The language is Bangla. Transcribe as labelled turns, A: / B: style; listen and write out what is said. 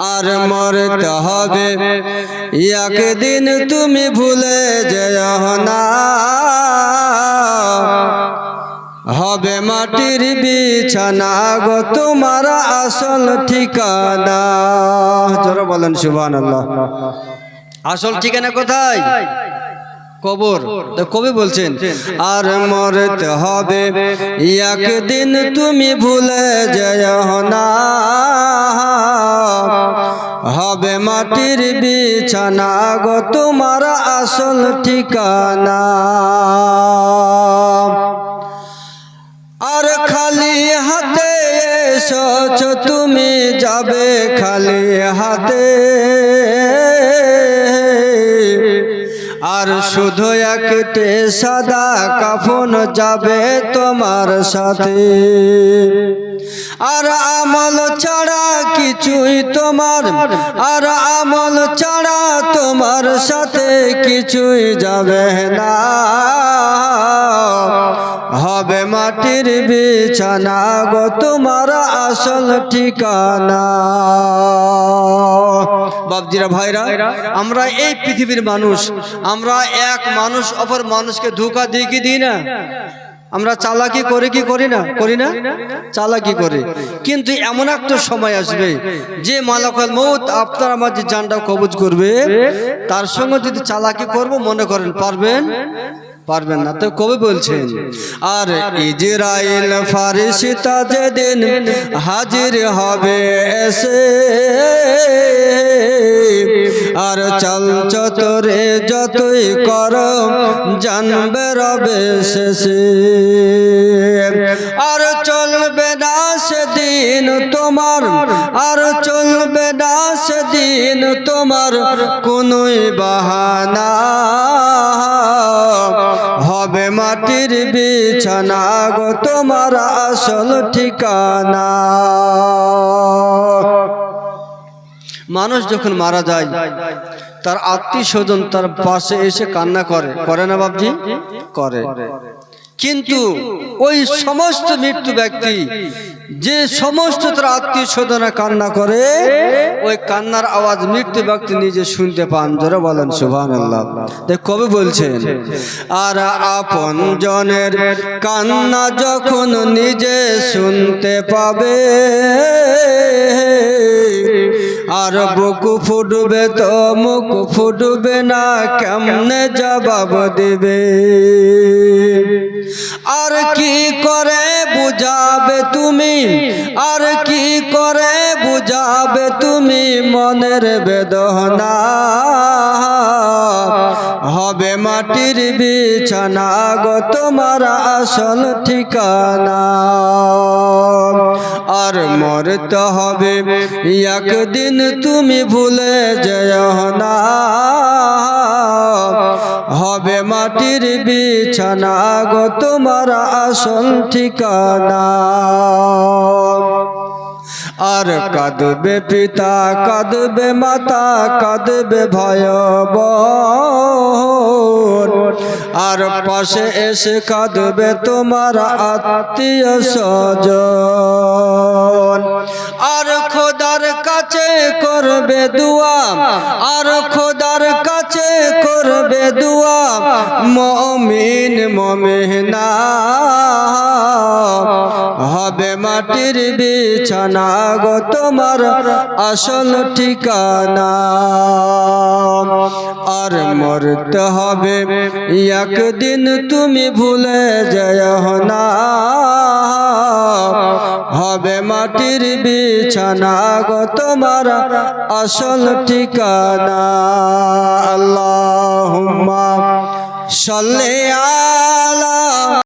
A: আর মরতে হবে একদিন তুমি ভুলে যেও না হবে মাটির বিছানা গো তোমার আসল ঠিকানা জোরে বলেন সুবহানাল্লাহ আসল ঠিকানা কোথায় কবর তো কবি বলছেন আর মরতে হবে একদিন তুমি ভুলে যেও না হবে মাটির বিছানা গো তোমার আসল ঠিকানা আর খালি হাতে এসেছো তুমি যাবে খালি হাতে আর শুধু একটি সাদা কাফন যাবে তোমার সাথে আর আমল ছাড়া কিছুই তোমার আর আমল ছাড়া তোমার সাথে কিছুই যাবে না হবে মাটির বিছানা গো তোমার আসল ঠিকানা বাপজিরা ভাইরা আমরা এই পৃথিবীর মানুষ আমরা এক মানুষ অপর মানুষকে ধোঁকা দিই কি দিই না আমরা চালাকি করে কি করি না চালাকি করে কিন্তু এমন একটা সময় আসবে যে মালাকুল মউত আপনার আমার যে জানটা কবজ করবে তার সঙ্গে যদি চালাকি করব মনে করেন পারবেন না তো কবি বলছেন আর ইজরাইল ফারিস্তা যেদিন হাজির হবে এসে আর চল চতরে যতই করো জানবে রবে শেষে আর চলবে না সেদিন তোমার আর চলবে না সেদিন তোমার কোনোই বাহানা হবে মাটির বিছানা গো তোমার আসল ঠিকানা মানুষ যখন মারা যায় তার আত্মীয় স্বজন তার পাশে এসে কান্না করে না বাপজি করে কিন্তু ওই সমস্ত মৃত্যু ব্যক্তি যে সমস্ত তার আত্মীয় স্বজনরা কান্না করে ওই কান্নার আওয়াজ মৃত্যু ব্যক্তি নিজে শুনতে পান জোরে বলেন সুবহানাল্লাহ কবি বলছেন আর আপন জনের কান্না যখন নিজে শুনতে পাবে আর বুক ফুটবে তো মুখ ফুটবে না কেমনে জবাব দেবে আর কি করে বুঝাবে তুমি আর কি করে বুঝাবে তুমি মনের বেদনা হবে মাটির বিছানা গো তোমার আসল ঠিকানা আর মরতে হবে একদিন তুমি ভুলে যেও না হবে মাটির বিছানা গো তোমার আসল ঠিকানা আর কাঁদবে পিতা কাঁদবে মাতা কাঁদবে ভয় বোন আর পাশে এসে কাঁদবে তোমার আত্মীয় স্বজন আর খোদার কাছে করবে দুয়া আর খোদার কাছে করবে দুয়া মুমিন মুমিনা হবে মাটির বিছানা গো তোমার আসল ঠিকানা আর মরতে হবে একদিন তুমি ভুলে যেও না হবে মাটির বিছানা গো তোমার আসল ঠিকানা আল্লাহুম্মা সাল্লি